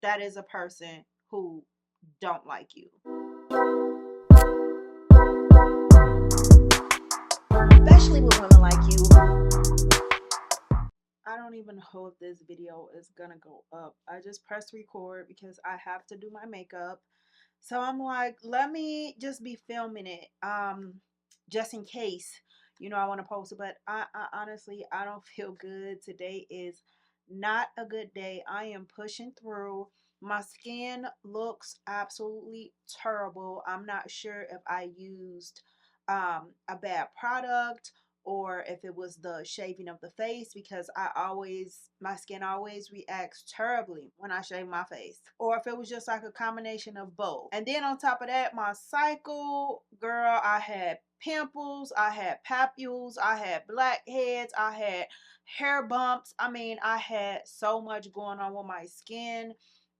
that is a person who don't like you. Especially with women like you. I don't even know if this video is gonna go up. I just pressed record because I have to do my makeup. So I'm like, let me just be filming it. Just in case, I want to post it. But I honestly, I don't feel good. Today is not a good day. I am pushing through. My skin looks absolutely terrible. I'm not sure if I used a bad product or if it was the shaving of the face, because my skin always reacts terribly when I shave my face, or if it was just like a combination of both. And then on top of that, my cycle, girl, I had pimples, I had papules, I had blackheads, I had hair bumps. I mean, I had so much going on with my skin,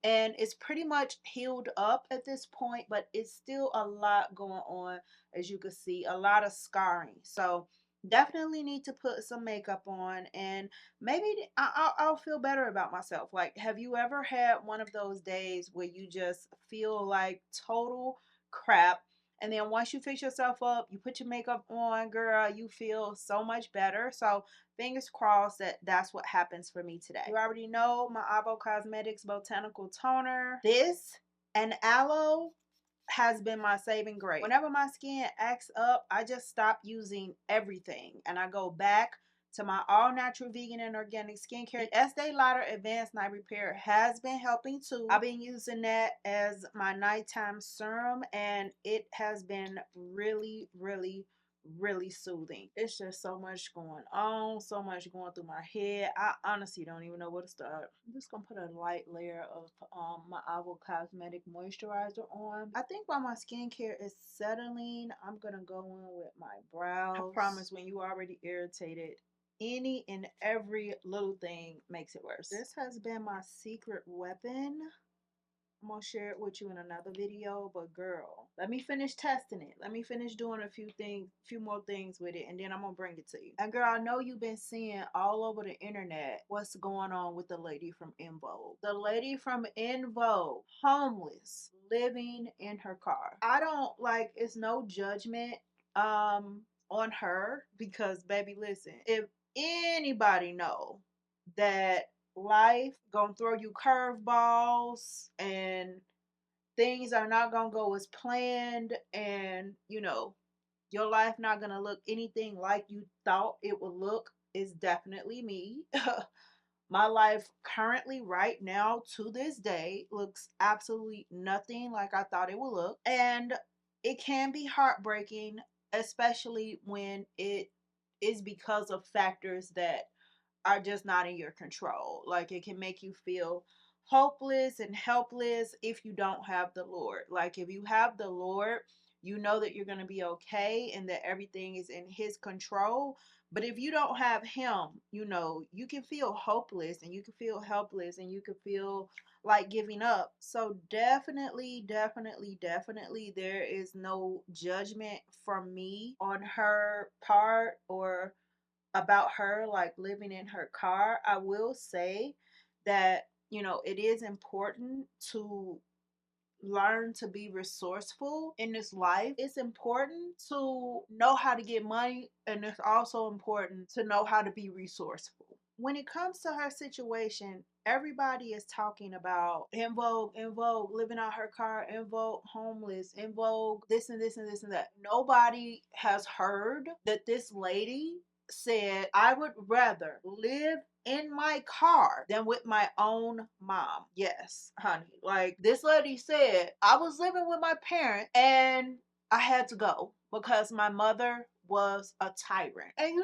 and it's pretty much healed up at this point, but it's still a lot going on. As you can see, a lot of scarring. So definitely need to put some makeup on, and maybe I'll feel better about myself. Like, have you ever had one of those days where you just feel like total crap, and then once you fix yourself up, you put your makeup on, girl, you feel so much better? So fingers crossed that that's what happens for me today. You already know my Avo Cosmetics Botanical Toner. This and aloe has been my saving grace. Whenever my skin acts up, I just stop using everything and I go back to my all natural vegan and organic skincare. The Estee Lauder Advanced Night Repair has been helping too. I've been using that as my nighttime serum, and it has been really, really soothing. It's just so much going on, so much going through my head. I honestly don't even know where to start. I'm just gonna put a light layer of my Avo Cosmetic moisturizer on. I think while my skincare is settling, I'm gonna go in with my brows. I promise, when you already irritated, any and every little thing makes it worse. This has been my secret weapon. I'm gonna share it with you in another video, but girl, let me finish testing it. Let me finish doing a few more things with it, and then I'm gonna bring it to you. And girl, I know you've been seeing all over the internet what's going on with the lady from En Vogue. The lady from En Vogue, homeless, living in her car. I don't like, it's no judgment on her, because baby, listen, if anybody know that life gonna throw you curveballs and things are not gonna go as planned, and your life not gonna look anything like you thought it would look, is definitely me. My life currently right now to this day looks absolutely nothing like I thought it would look, and it can be heartbreaking, especially when it is because of factors that are just not in your control. Like, it can make you feel hopeless and helpless if you don't have the Lord. Like, if you have the Lord, you know that you're going to be okay and that everything is in his control. But if you don't have him, you can feel hopeless and you can feel helpless and you can feel like giving up. So definitely, there is no judgment from me on her part or about her like living in her car. I will say that it is important to learn to be resourceful in this life. It's important to know how to get money, and it's also important to know how to be resourceful. When it comes to her situation, everybody is talking about En Vogue living out her car, En Vogue homeless, En Vogue this and this and this and that. Nobody has heard that this lady said, I would rather live in my car than with my own mom. Yes, honey. Like, this lady said, I was living with my parents and I had to go because my mother was a tyrant. And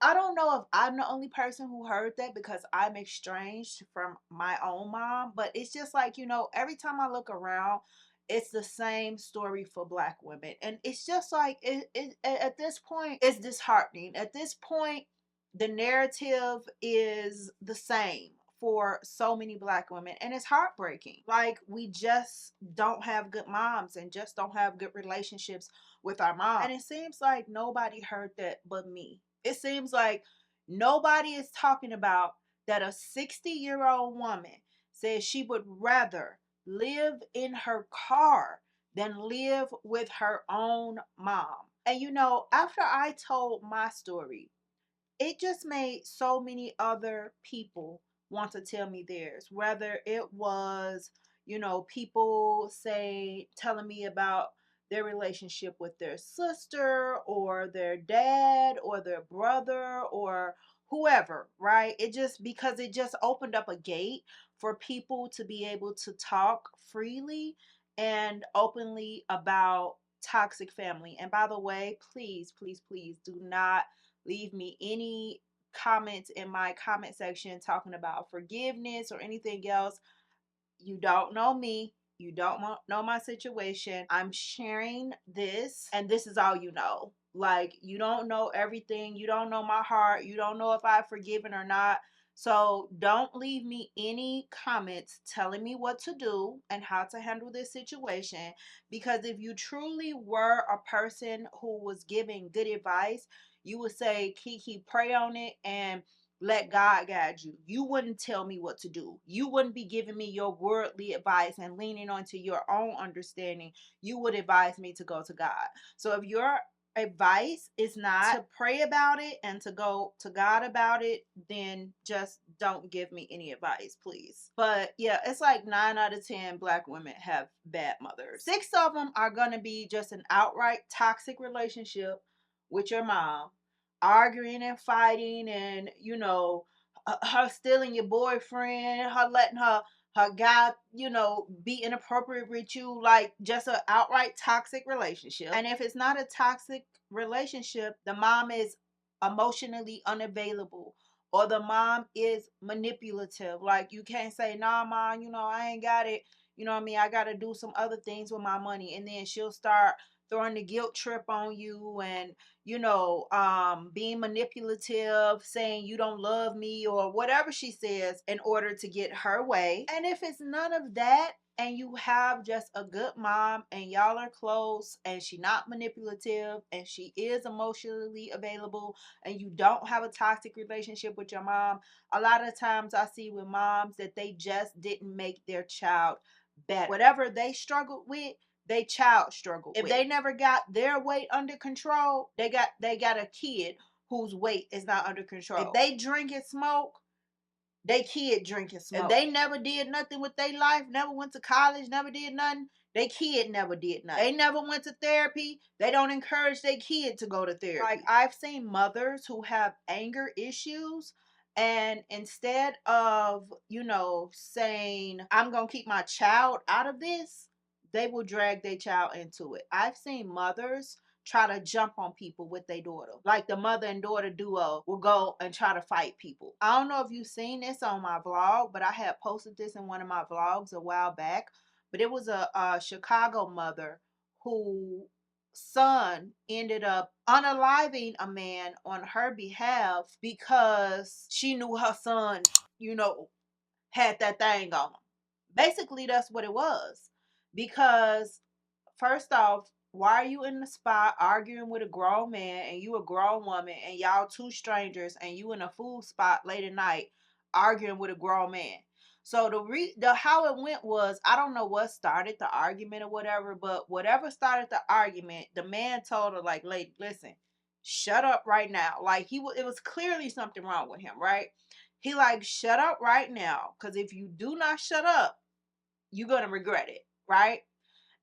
I don't know if I'm the only person who heard that, because I'm estranged from my own mom, but it's just like, every time I look around, it's the same story for Black women. And it's just like, at this point, it's disheartening. At this point, the narrative is the same for so many Black women, and it's heartbreaking. Like, we just don't have good moms and just don't have good relationships with our mom. And it seems like nobody heard that but me. It seems like nobody is talking about that a 60-year-old woman says she would rather live in her car than live with her own mom. And you know, after I told my story, it just made so many other people want to tell me theirs. Whether it was, you know, people say telling me about their relationship with their sister or their dad or their brother or whoever, right? It just, because it just opened up a gate for people to be able to talk freely and openly about toxic family. And by the way, please, please, please do not leave me any comments in my comment section talking about forgiveness or anything else. You don't know me. You don't know my situation. I'm sharing this, and this is all you know. Like, you don't know everything. You don't know my heart. You don't know if I've forgiven or not. So don't leave me any comments telling me what to do and how to handle this situation. Because if you truly were a person who was giving good advice, you would say, Kiki, pray on it and let God guide you. You wouldn't tell me what to do. You wouldn't be giving me your worldly advice and leaning onto your own understanding. You would advise me to go to God. So if your advice is not to pray about it and to go to God about it, then just don't give me any advice, please. But yeah, it's like 9 out of 10 Black women have bad mothers. 6 of them are going to be just an outright toxic relationship with your mom, arguing and fighting, and you know, her stealing your boyfriend, her letting her guy, you know, be inappropriate with you, like just an outright toxic relationship. And if it's not a toxic relationship, the mom is emotionally unavailable, or the mom is manipulative. Like, you can't say, nah, mom, you know, I ain't got it. You know what I mean? I got to do some other things with my money. And then she'll start throwing the guilt trip on you, and you know, being manipulative, saying you don't love me or whatever she says in order to get her way. And if it's none of that, and you have just a good mom and y'all are close and she not manipulative and she is emotionally available, and you don't have a toxic relationship with your mom, a lot of times I see with moms that they just didn't make their child better. Whatever they struggled with, they child struggled with. If they never got their weight under control, they got a kid whose weight is not under control. If they drink and smoke, they kid drink and smoke. If they never did nothing with their life, never went to college, never did nothing, they kid never did nothing. They never went to therapy. They don't encourage their kid to go to therapy. Like, I've seen mothers who have anger issues, and instead of, you know, saying, I'm going to keep my child out of this, they will drag their child into it. I've seen mothers try to jump on people with their daughter. Like, the mother and daughter duo will go and try to fight people. I don't know if you've seen this on my vlog, but I had posted this in one of my vlogs a while back. But it was a Chicago mother who son ended up unaliving a man on her behalf because she knew her son, you know, had that thing on him. Basically, that's what it was. Because first off, why are you in the spot arguing with a grown man and you a grown woman, and y'all two strangers, and you in a food spot late at night arguing with a grown man? So the how it went was, I don't know what started the argument or whatever, but whatever started the argument, the man told her, like, lady, listen, shut up right now. Like, it was clearly something wrong with him, right? He like, shut up right now, because if you do not shut up, you're gonna regret it, right?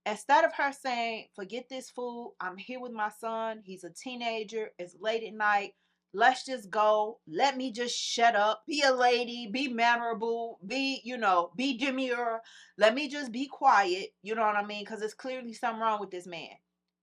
Instead of her saying, forget this fool, I'm here with my son, he's a teenager, it's late at night, let's just go, let me just shut up, be a lady, be mannerable, be, you know, be demure, let me just be quiet, you know what I mean? Because there's clearly something wrong with this man.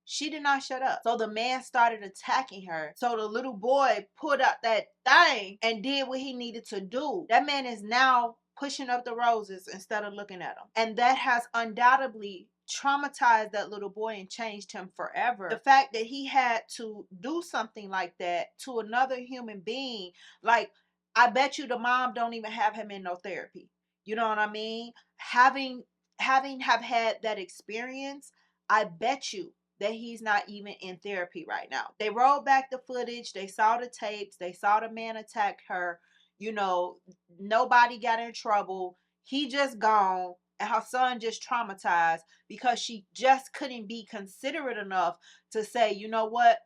She did not shut up. So the man started attacking her. So the little boy put out that thing and did what he needed to do. That man is now pushing up the roses instead of looking at them. And that has undoubtedly traumatized that little boy and changed him forever. The fact that he had to do something like that to another human being, like, I bet you the mom don't even have him in no therapy. You know what I mean? Having have had that experience, I bet you that he's not even in therapy right now. They rolled back the footage, they saw the tapes, they saw the man attack her, you know, nobody got in trouble. he just gone and her son just traumatized because she just couldn't be considerate enough to say, you know what,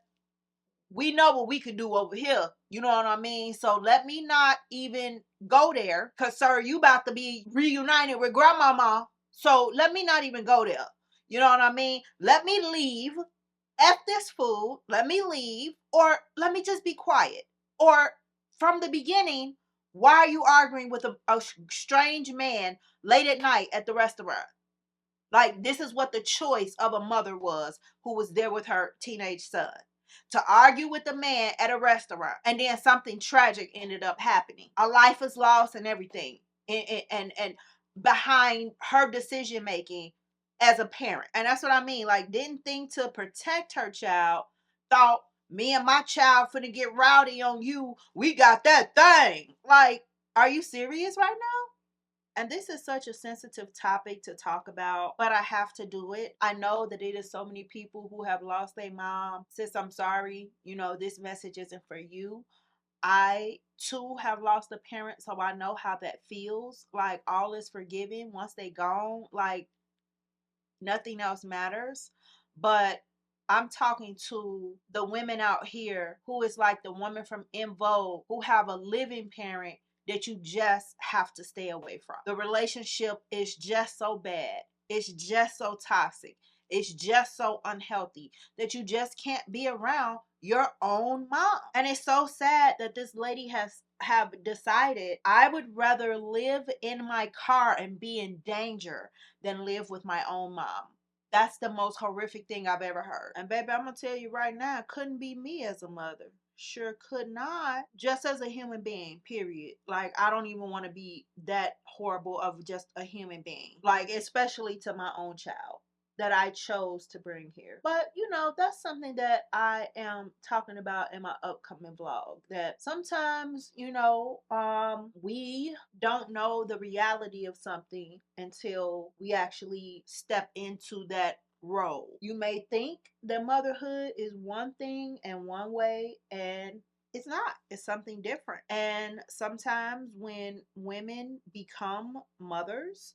we know what we could do over here. You know what I mean? So let me not even go there. Cause sir, you about to be reunited with grandmama. So let me not even go there. You know what I mean? Let me leave. F this food. Let me leave. Or let me just be quiet. Or from the beginning, why are you arguing with a strange man late at night at the restaurant? Like, this is what the choice of a mother was who was there with her teenage son. To argue with a man at a restaurant, and then something tragic ended up happening. A life is lost and everything. And behind her decision making as a parent. And that's what I mean. Like, didn't think to protect her child, thought me and my child finna get rowdy on you. We got that thing. Like, are you serious right now? And this is such a sensitive topic to talk about, but I have to do it. I know that it is so many people who have lost their mom. Sis, I'm sorry. You know, this message isn't for you. I too have lost a parent, so I know how that feels. Like, all is forgiven once they gone. Like, nothing else matters. But I'm talking to the women out here who is like the woman from In Vogue who have a living parent that you just have to stay away from. The relationship is just so bad. It's just so toxic. It's just so unhealthy that you just can't be around your own mom. And it's so sad that this lady has have decided, I would rather live in my car and be in danger than live with my own mom. That's the most horrific thing I've ever heard. And baby, I'm gonna tell you right now, it couldn't be me as a mother. Sure could not. Just as a human being, period. Like, I don't even want to be that horrible of just a human being. Like, especially to my own child that I chose to bring here. But you know, that's something that I am talking about in my upcoming vlog. That sometimes, you know, we don't know the reality of something until we actually step into that role. You may think that motherhood is one thing and one way, and it's not. It's something different. And sometimes when women become mothers,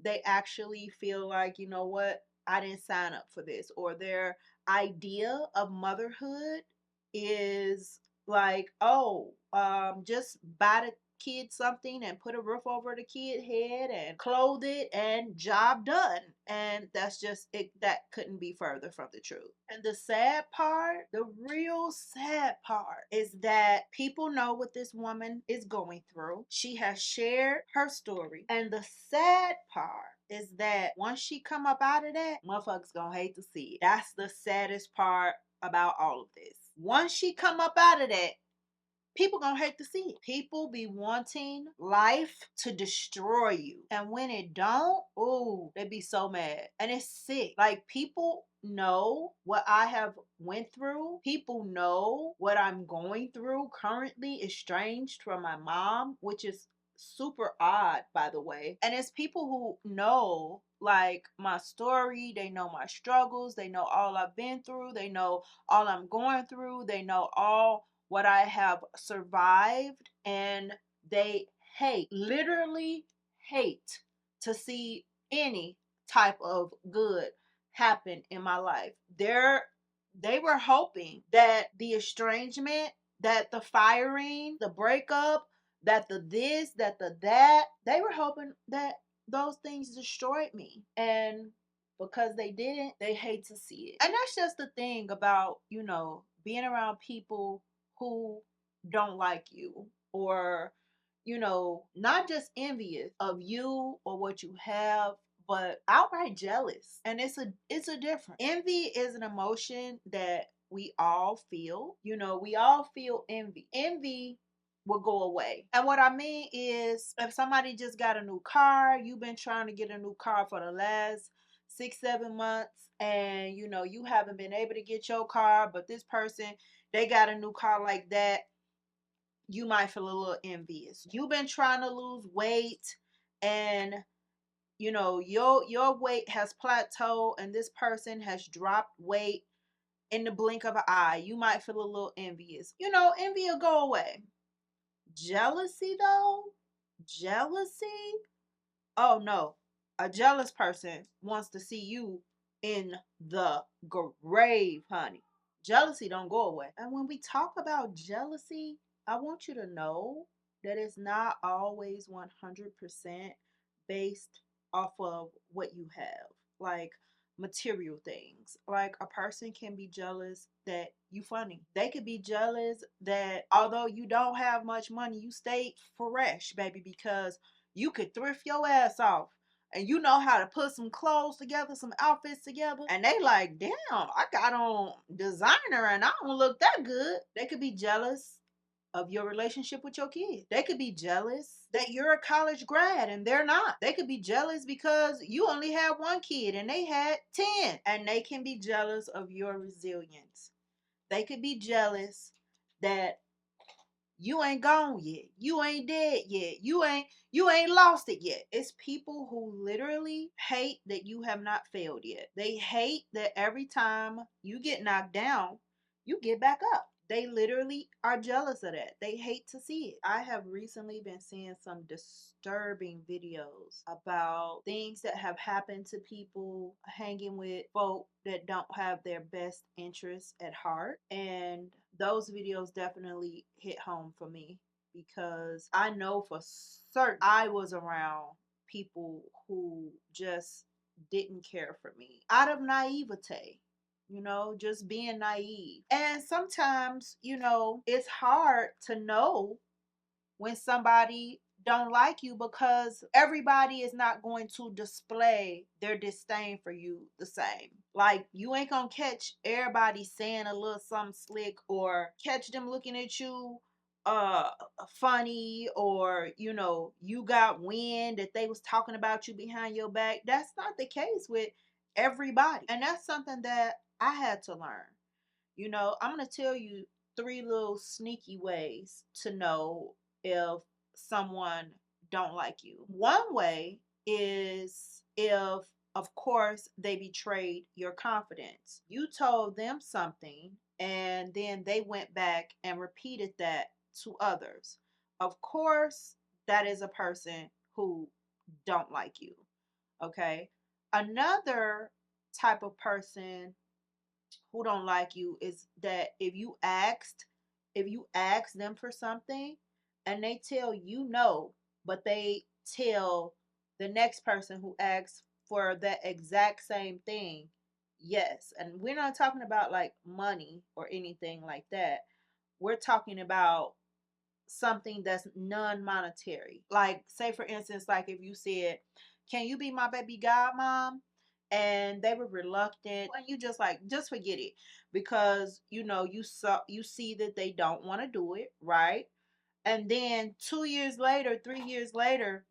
they actually feel like, you know what, I didn't sign up for this, or their idea of motherhood is like, oh, just buy the kid something and put a roof over the kid head and clothe it and job done. And that's just it. That couldn't be further from the truth. And the sad part, the real sad part, is that people know what this woman is going through. She has shared her story, and the sad part is that once she come up out of that, motherfuckers gonna hate to see it. That's the saddest part about all of this. Once she come up out of that, people gonna hate to see it. People be wanting life to destroy you, and when it don't, ooh, they be so mad. And it's sick. Like, people know what I have went through. People know what I'm going through currently, estranged from my mom, which is super odd, by the way. And it's people who know like my story, they know my struggles, they know all I've been through, they know all I'm going through, they know all what I have survived, and they hate, literally hate, to see any type of good happen in my life. They were hoping that the estrangement, that the firing, the breakup, that the this, that the that, they were hoping that those things destroyed me. And because they didn't, they hate to see it. And that's just the thing about, you know, being around people who don't like you, or, you know, not just envious of you or what you have, but outright jealous. And it's a difference. Envy is an emotion that we all feel. You know, we all feel envy. Envy will go away. And what I mean is, if somebody just got a new car, you've been trying to get a new car for the last 6-7 months, and you know you haven't been able to get your car, but this person, they got a new car like that, you might feel a little envious. You've been trying to lose weight, and you know your weight has plateaued, and this person has dropped weight in the blink of an eye. You might feel a little envious. You know, envy will go away. Jealousy, though, jealousy, Oh no, a jealous person wants to see you in the grave, honey. Jealousy don't go away. And when we talk about jealousy, I want you to know that it's not always 100% based off of what you have. Like material things. Like a person can be jealous that you funny. They could be jealous that although you don't have much money, you stay fresh, baby, because you could thrift your ass off and you know how to put some clothes together, some outfits together. And they like, damn, I got on designer and I don't look that good. They could be jealous of your relationship with your kid. They could be jealous that you're a college grad and they're not. They could be jealous because you only had one kid and they had 10. And they can be jealous of your resilience. They could be jealous that you ain't gone yet. You ain't dead yet. You ain't lost it yet. It's people who literally hate that you have not failed yet. They hate that every time you get knocked down, you get back up. They literally are jealous of that. They hate to see it. I have recently been seeing some disturbing videos about things that have happened to people hanging with folk that don't have their best interests at heart. And those videos definitely hit home for me because I know for certain I was around people who just didn't care for me out of naivete, just being naive. And sometimes, it's hard to know when somebody don't like you because everybody is not going to display their disdain for you the same. Like you ain't gonna catch everybody saying a little something slick or catch them looking at you uh funny, or you got wind that they was talking about you behind your back. That's not the case with everybody, and that's something that I had to learn. I'm going to tell you three little sneaky ways to know if someone don't like you. One way is if, of course, they betrayed your confidence. You told them something and then they went back and repeated that to others. Of course, that is a person who don't like you. Okay? Another type of person who don't like you is that if you ask them for something and they tell you no, but they tell the next person who asks for that exact same thing yes. And we're not talking about like money or anything like that. We're talking about something that's non-monetary. Like say for instance, like if you said, "Can you be my baby godmom?" and they were reluctant, and you just forget it because you see that they don't want to do it, right? And then 2 years later, 3 years later,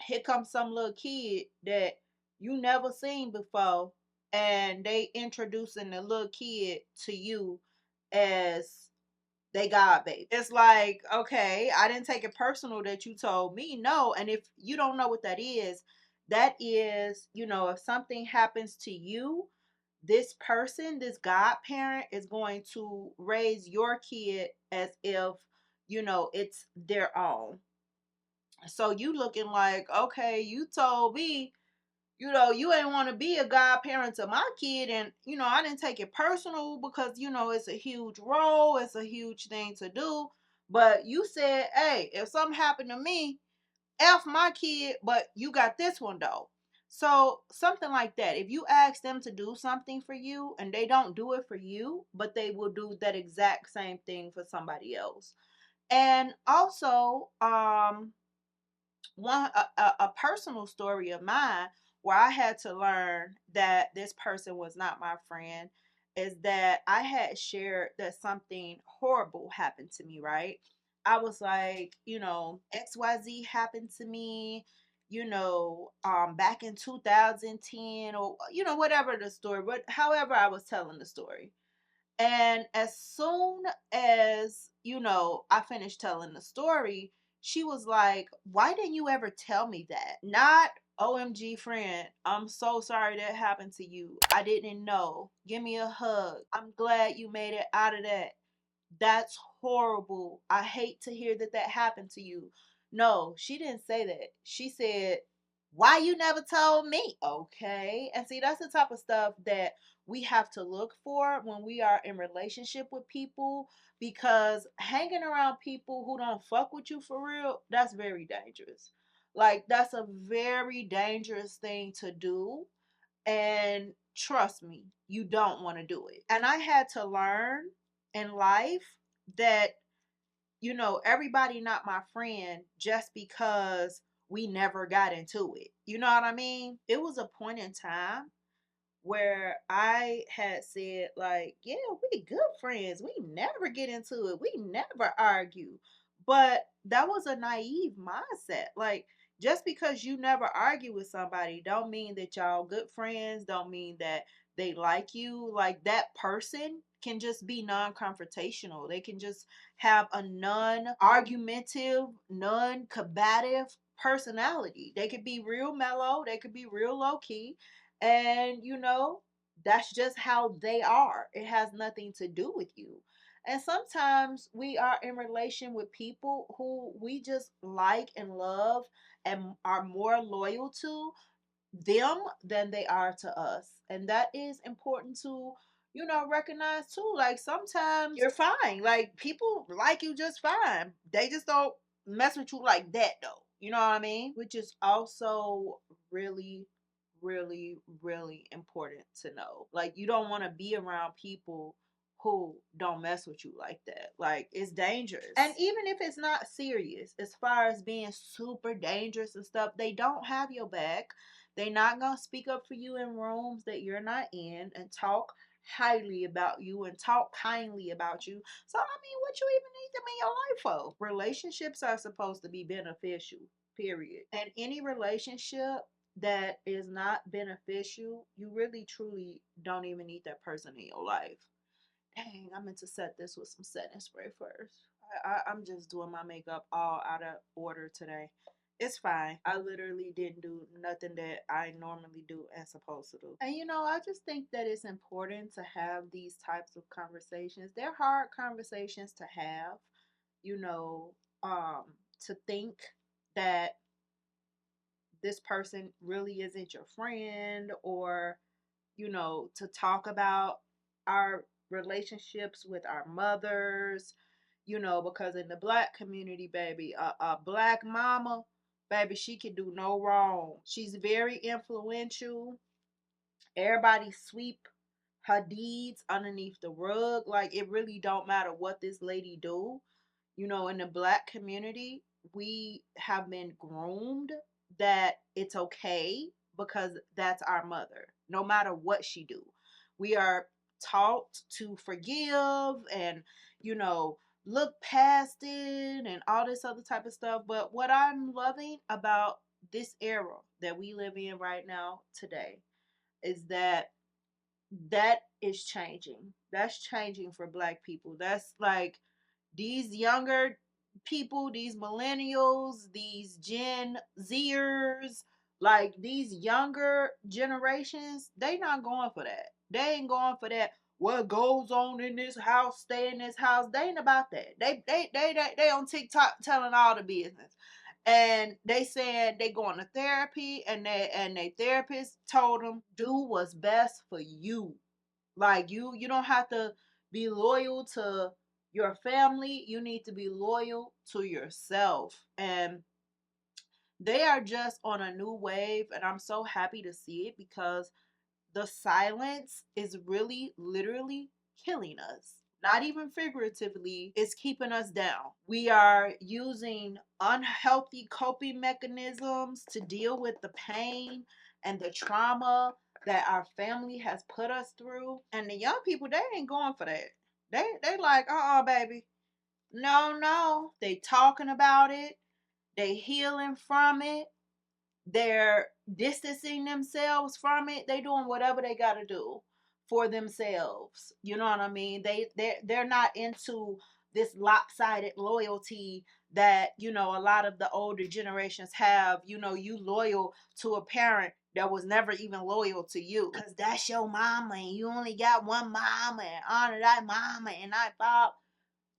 here comes some little kid that you never seen before, and they introducing the little kid to you as they God baby. It's like, okay, I didn't take it personal that you told me no. And if you don't know what that is, if something happens to you, this person, this godparent is going to raise your kid as if, it's their own. So you looking like, okay, you told me you ain't want to be a godparent to my kid. And, I didn't take it personal because, it's a huge role. It's a huge thing to do. But you said, hey, if something happened to me, F my kid, but you got this one though. So something like that. If you ask them to do something for you and they don't do it for you, but they will do that exact same thing for somebody else. And also, a personal story of mine where I had to learn that this person was not my friend is that I had shared that something horrible happened to me, right? I was like, XYZ happened to me, back in 2010, or whatever the story, but however I was telling the story. And as soon as, I finished telling the story, she was like, "Why didn't you ever tell me that?" Not, "OMG, friend, I'm so sorry that happened to you. I didn't know. Give me a hug. I'm glad you made it out of that. That's horrible. I hate to hear that happened to you." No, she didn't say that. She said, Why you never told me? Okay. And see, that's the type of stuff that we have to look for when we are in relationship with people, because hanging around people who don't fuck with you for real, that's very dangerous. Like, that's a very dangerous thing to do. And trust me, you don't want to do it. And I had to learn in life that, everybody not my friend just because we never got into it. You know what I mean? It was a point in time where I had said, like, yeah, we good friends. We never get into it. We never argue. But that was a naive mindset. Like, just because you never argue with somebody don't mean that y'all good friends, don't mean that they like you. Like, that person can just be non-confrontational. They can just have a non-argumentative, non-combative personality. They could be real mellow, they could be real low key, and that's just how they are. It has nothing to do with you. And sometimes we are in relation with people who we just like and love and are more loyal to them than they are to us. And that is important to, recognize too. Like, sometimes you're fine. Like, people like you just fine. They just don't mess with you like that though. You know what I mean? Which is also really, really, really important to know. Like, you don't want to be around people who don't mess with you like that. Like, it's dangerous. And even if it's not serious, as far as being super dangerous and stuff, they don't have your back. They're not going to speak up for you in rooms that you're not in and talk highly about you and talk kindly about you. So, I mean, what you even need them in your life for? Relationships are supposed to be beneficial, period. And any relationship that is not beneficial, you really truly don't even need that person in your life. Dang, I meant to set this with some setting spray first. I'm just doing my makeup all out of order today. It's fine. I literally didn't do nothing that I normally do and supposed to do. And I just think that it's important to have these types of conversations. They're hard conversations to have, you know, um, to think that this person really isn't your friend, or to talk about our relationships with our mothers, because in the black community, baby, a black mama, baby, she can do no wrong. She's very influential. Everybody sweep her deeds underneath the rug. Like, it really don't matter what this lady do. In the black community, we have been groomed that it's okay because that's our mother, no matter what she do. We are taught to forgive and, look past it and all this other type of stuff. But what I'm loving about this era that we live in right now today is that is changing. That's changing for black people. That's like, these younger people, these millennials, these Gen Zers, like these younger generations, they not going for that. They ain't going for that. What goes on in this house, stay in this house. They ain't about that. They on TikTok telling all the business. And they said they going to therapy, and they therapist told them, do what's best for you. Like, you don't have to be loyal to your family. You need to be loyal to yourself. And they are just on a new wave, and I'm so happy to see it, because the silence is really literally killing us. Not even figuratively, it's keeping us down. We are using unhealthy coping mechanisms to deal with the pain and the trauma that our family has put us through. And the young people, they ain't going for that. They like, baby. No, no. They talking about it. They healing from it. They're distancing themselves from it. They doing whatever they got to do for themselves. You know what I mean? They're not into this lopsided loyalty that, a lot of the older generations have. You loyal to a parent that was never even loyal to you, because that's your mama and you only got one mama, and honor that mama and I thought.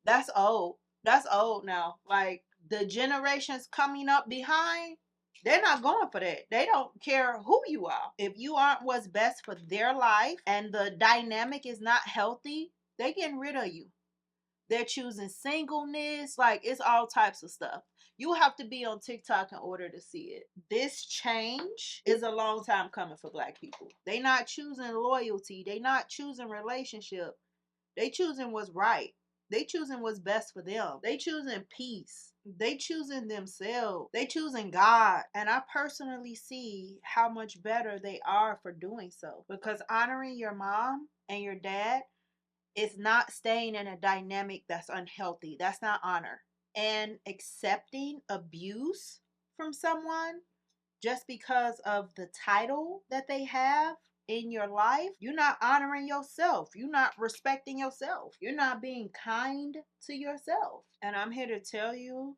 That's old. That's old now. Like, the generations coming up behind, They're not going for that. They don't care who you are. If you aren't what's best for their life and the dynamic is not healthy, they getting rid of you. They're choosing singleness. Like, it's all types of stuff. You have to be on TikTok in order to see it. This change is a long time coming for Black people. They not choosing loyalty. They not choosing relationship. They choosing what's right. They choosing what's best for them. They choosing peace. They choosing themselves. They choosing God. And I personally see how much better they are for doing so. Because honoring your mom and your dad is not staying in a dynamic that's unhealthy. That's not honor. And accepting abuse from someone just because of the title that they have in your life, you're not honoring yourself. You're not respecting yourself. You're not being kind to yourself. And I'm here to tell you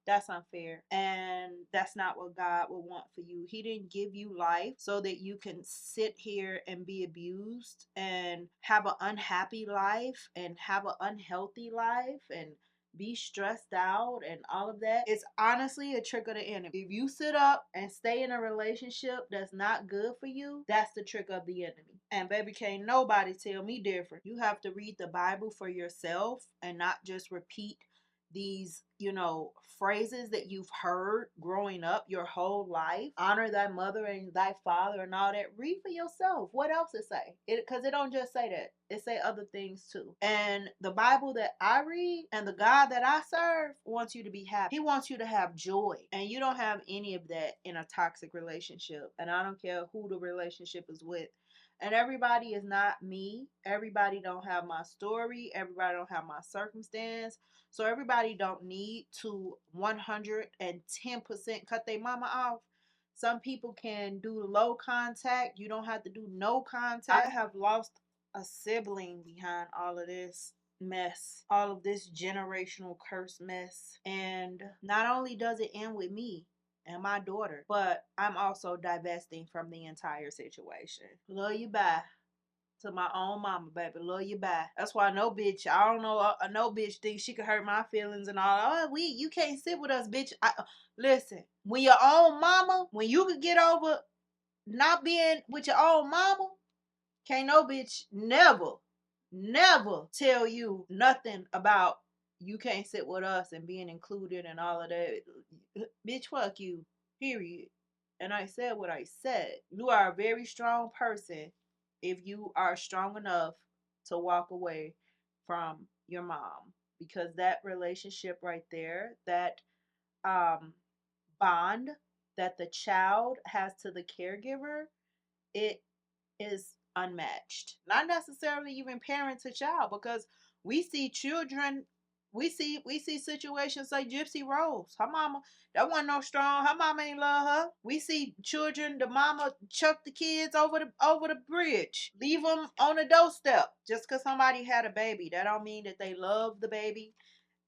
that's unfair. And that's not what God would want for you. He didn't give you life so that you can sit here and be abused and have an unhappy life and have an unhealthy life and be stressed out and all of that. It's honestly a trick of the enemy. If you sit up and stay in a relationship that's not good for you, that's the trick of the enemy. And baby, can't nobody tell me different. You have to read the Bible for yourself and not just repeat these, phrases that you've heard growing up your whole life. Honor thy mother and thy father and all that. Read for yourself. What else it say? Because it don't just say that. It say other things too. And the Bible that I read and the God that I serve wants you to be happy. He wants you to have joy. And you don't have any of that in a toxic relationship. And I don't care who the relationship is with. And everybody is not me. Everybody don't have my story. Everybody don't have my circumstance. So everybody don't need to 110% cut their mama off. Some people can do low contact. You don't have to do no contact. I have lost a sibling behind all of this mess, all of this generational curse mess. And not only does it end with me and my daughter, but I'm also divesting from the entire situation. Love you, bye. To my own mama, baby. Love you, bye. That's why no bitch, I don't know, no bitch thinks she could hurt my feelings and all. Oh, you can't sit with us, bitch. Listen, when your own mama, when you could get over not being with your own mama, can't no bitch never tell you nothing about you can't sit with us and being included and all of that. Bitch, fuck you. Period. And I said what I said. You are a very strong person if you are strong enough to walk away from your mom. Because that relationship right there, that um bond that the child has to the caregiver, it is unmatched. Not necessarily even parent to child, because we see children, we see situations like Gypsy Rose. Her mama, that wasn't no strong. Her mama ain't love her. We see children, the mama chuck the kids over the bridge, leave them on the doorstep just because somebody had a baby. That don't mean that they love the baby.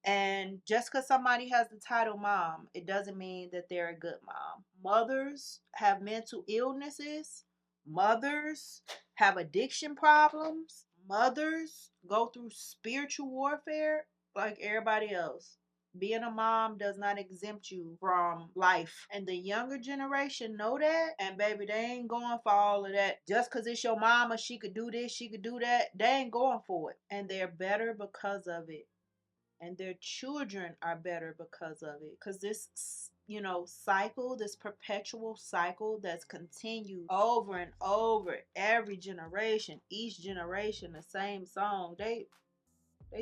And just because somebody has the title mom, it doesn't mean that they're a good mom. Mothers have mental illnesses. Mothers have addiction problems. Mothers go through spiritual warfare like everybody else. Being a mom does not exempt you from life. And the younger generation know that. And baby, they ain't going for all of that. Just because it's your mama, she could do this, she could do that. They ain't going for it. And they're better because of it, and their children are better because of it. Because this cycle, this perpetual cycle that's continued over and over, every generation, each generation, the same song. They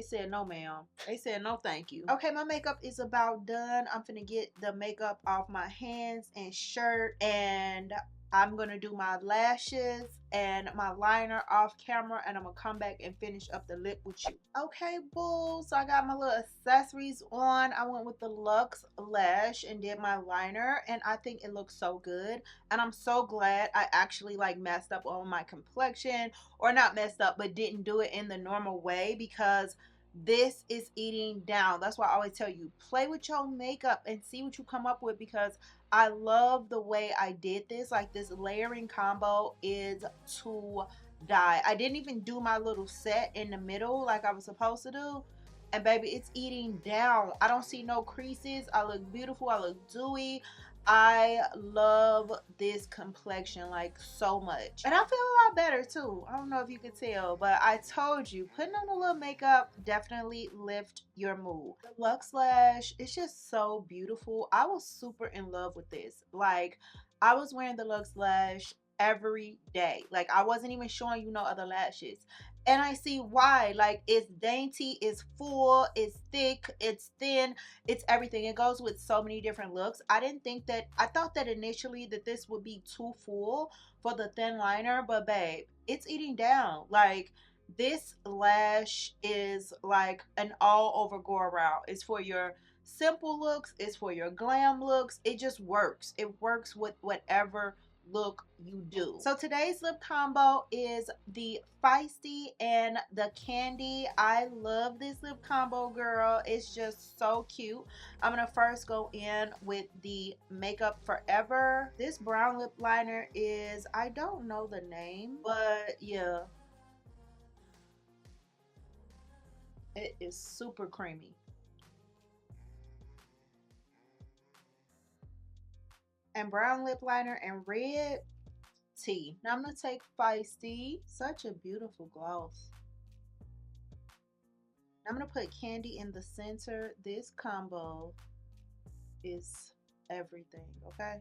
said no, ma'am. They said no, thank you. Okay, my makeup is about done. I'm finna get the makeup off my hands and shirt, and I'm gonna do my lashes and my liner off camera, and I'm gonna come back and finish up the lip with you. Okay, boo. So I got my little accessories on. I went with the Luxe Lash and did my liner, and I think it looks so good. And I'm so glad I actually messed up on my complexion, or not messed up, but didn't do it in the normal way, because this is eating down. That's why I always tell you, play with your makeup and see what you come up with, because I love the way I did this. This layering combo is to die. I didn't even do my little set in the middle like I was supposed to do. And baby, it's eating down. I don't see no creases. I look beautiful. I look dewy. I love this complexion like so much. And I feel a lot better too. I don't know if you can tell, but I told you, putting on a little makeup definitely lift your mood. The Luxe Lash, it's just so beautiful. I was super in love with this. Like, I was wearing the Luxe Lash every day. Like, I wasn't even showing you no other lashes. And I see why. Like, it's dainty, it's full, it's thick, it's thin, it's everything. It goes with so many different looks. I thought that initially that this would be too full for the thin liner, but babe, it's eating down. Like, this lash is like an all over go around. It's for your simple looks, it's for your glam looks. It just works. It works with whatever look you do. So today's lip combo is the Feisty and the Candy. I love this lip combo, girl. It's just so cute. I'm gonna first go in with the Makeup Forever. This brown lip liner is, I don't know the name, but yeah, it is super creamy. And brown lip liner and red tea. Now I'm gonna take Feisty. Such a beautiful gloss. I'm gonna put Candy in the center. This combo is everything, okay?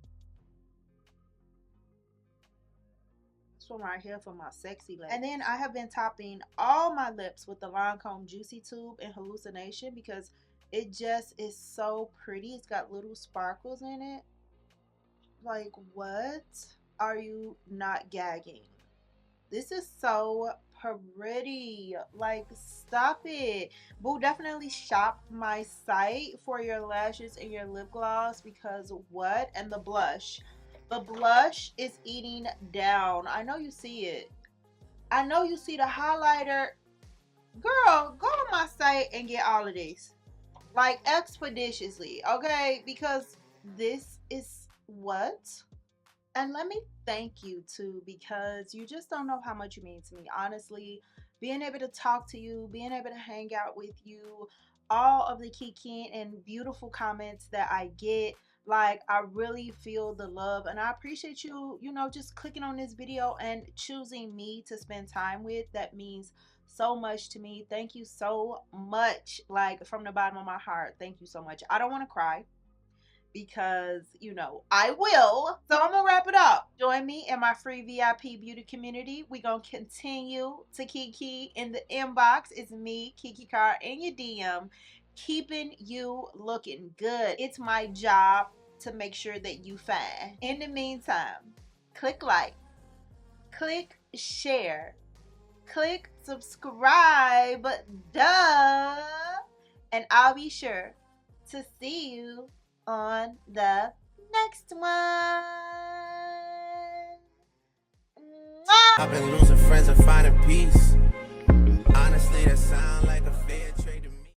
This one right here for my sexy lips. And then I have been topping all my lips with the Lancome Juicy Tube in Hallucination because it just is so pretty. It's got little sparkles in it. Like, what? Are you not gagging? This is so pretty. Like, stop it. Boo, definitely shop my site for your lashes and your lip gloss because what? And the blush. The blush is eating down. I know you see it. I know you see the highlighter. Girl, go on my site and get all of these. Like, expeditiously, okay? Because this is what? And let me thank you too, because you just don't know how much you mean to me. Honestly, being able to talk to you, being able to hang out with you, all of the kiki and beautiful comments that I get, like, I really feel the love, and I appreciate you, you know, just clicking on this video and choosing me to spend time with. That means so much to me. Thank you so much, like, from the bottom of my heart. Thank you so much. I don't want to cry, because you know I will. So I'm gonna wrap it up. Join me in my free VIP beauty community. We gonna continue to kiki in the inbox. It's me, KiKi Carr, in your DM, keeping you looking good. It's my job to make sure that you fine. In the meantime, click like, click share, click subscribe, duh, and I'll be sure to see you on the next one. Mwah! I've been losing friends and finding peace. Honestly, that sound like a fair trade.